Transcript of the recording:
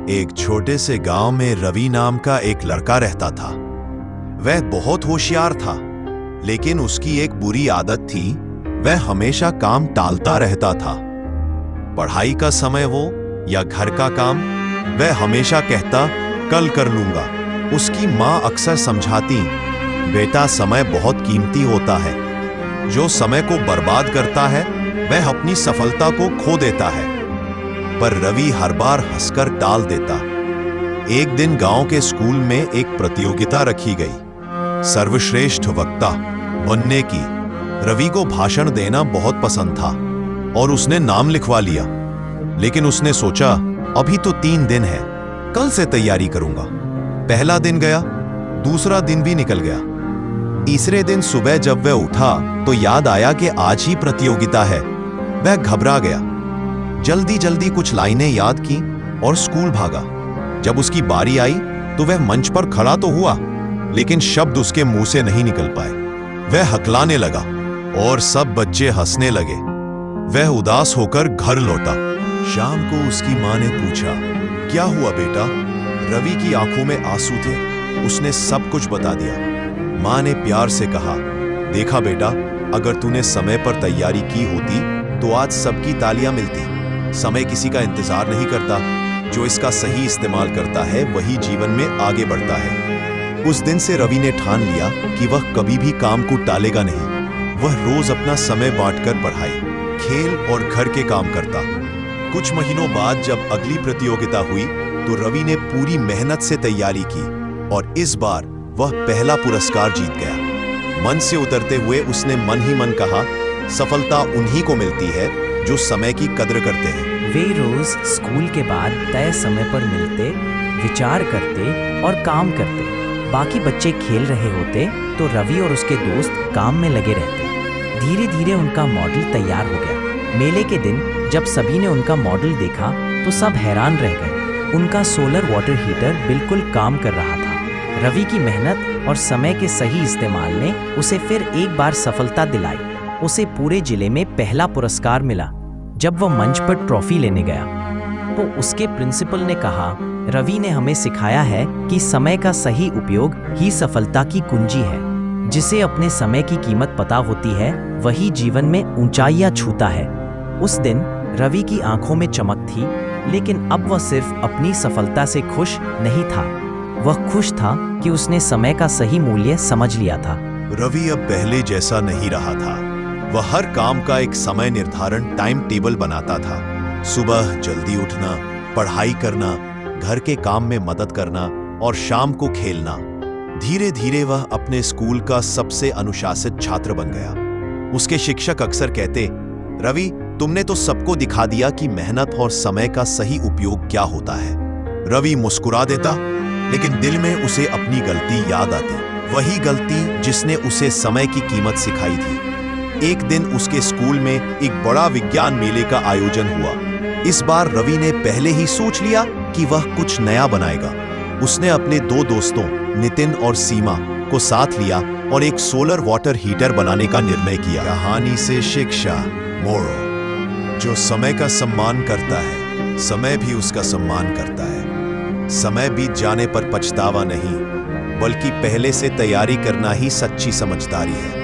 एक छोटे से गांव में रवि नाम का एक लड़का रहता था। वह बहुत होशियार था, लेकिन उसकी एक बुरी आदत थी। वह हमेशा काम टालता रहता था। पढ़ाई का समय हो या घर का काम, वह हमेशा कहता कल कर लूंगा। उसकी माँ अक्सर समझाती, बेटा समय बहुत कीमती होता है। जो समय को बर्बाद करता है वह अपनी सफलता को खो देता है। पर रवि हर बार हंसकर टाल देता। एक दिन गांव के स्कूल में एक प्रतियोगिता रखी गई, सर्वश्रेष्ठ वक्ता बनने की। रवि को भाषण देना बहुत पसंद था और उसने नाम लिखवा लिया। लेकिन उसने सोचा अभी तो 3 दिन है, कल से तैयारी करूंगा। पहला दिन गया, दूसरा दिन भी निकल गया। तीसरे दिन सुबह जब वह उठा तो याद आया कि आज ही प्रतियोगिता है। वह घबरा गया, जल्दी जल्दी कुछ लाइनें याद की और स्कूल भागा। जब उसकी बारी आई तो वह मंच पर खड़ा तो हुआ, लेकिन शब्द उसके मुंह से नहीं निकल पाए। वह हकलाने लगा और सब बच्चे हंसने लगे। वह उदास होकर घर लौटा। शाम को उसकी माँ ने पूछा, क्या हुआ बेटा? रवि की आंखों में आंसू थे। उसने सब कुछ बता दिया। माँ ने प्यार से कहा, देखा बेटा, अगर तूने समय पर तैयारी की होती तो आज सबकी तालियां मिलती। समय किसी का इंतजार नहीं करता, जो इसका सही इस्तेमाल करता है वही जीवन में आगे बढ़ता है। उस दिन से रवि ने ठान लिया कि वह कभी भी काम को टालेगा नहीं। वह रोज अपना समय बांटकर पढ़ाई, खेल और घर के काम करता। कुछ महीनों बाद जब अगली प्रतियोगिता हुई तो रवि ने पूरी मेहनत से तैयारी की और इस बार वह पहला पुरस्कार जीत गया। मन से उतरते हुए उसने मन ही मन कहा, सफलता उन्हीं को मिलती है जो समय की कद्र करते हैं। वे रोज स्कूल के बाद तय समय पर मिलते, विचार करते और काम करते। बाकी बच्चे खेल रहे होते तो रवि और उसके दोस्त काम में लगे रहते। धीरे धीरे उनका मॉडल तैयार हो गया। मेले के दिन जब सभी ने उनका मॉडल देखा तो सब हैरान रह गए। उनका सोलर वाटर हीटर बिल्कुल काम कर रहा था। रवि की मेहनत और समय के सही इस्तेमाल ने उसे फिर एक बार सफलता दिलाई। उसे पूरे जिले में पहला पुरस्कार मिला। जब वह मंच पर ट्रॉफी लेने गया तो उसके प्रिंसिपल ने कहा, रवि ने हमें सिखाया है कि समय का सही उपयोग ही सफलता की कुंजी है। जिसे अपने समय की कीमत पता होती है वही जीवन में ऊंचाइयां छूता है। उस दिन रवि की आंखों में चमक थी, लेकिन अब वह सिर्फ अपनी सफलता से खुश नहीं था। वह खुश था कि उसने समय का सही मूल्य समझ लिया था। रवि अब पहले जैसा नहीं रहा था। वह हर काम का एक समय निर्धारण टाइम टेबल बनाता था। सुबह जल्दी उठना, पढ़ाई करना, घर के काम में मदद करना और शाम को खेलना। धीरे धीरे वह अपने स्कूल का सबसे अनुशासित छात्र बन गया। उसके शिक्षक अक्सर कहते, रवि, तुमने तो सबको दिखा दिया कि मेहनत और समय का सही उपयोग क्या होता है। रवि मुस्कुरा देता, लेकिन दिल में उसे अपनी गलती याद आती। वही गलती जिसने उसे समय की कीमत सिखाई थी। एक दिन उसके स्कूल में एक बड़ा विज्ञान मेले का आयोजन हुआ। इस बार रवि ने पहले ही सोच लिया कि वह कुछ नया बनाएगा। उसने अपने 2 दोस्तों नितिन और सीमा को साथ लिया और एक सोलर वाटर हीटर बनाने का निर्णय किया। कहानी से शिक्षा, मोरल, जो समय का सम्मान करता है, समय भी उसका सम्मान करता है। समय बीत जाने पर पछतावा नहीं, बल्कि पहले से तैयारी करना ही सच्ची समझदारी है।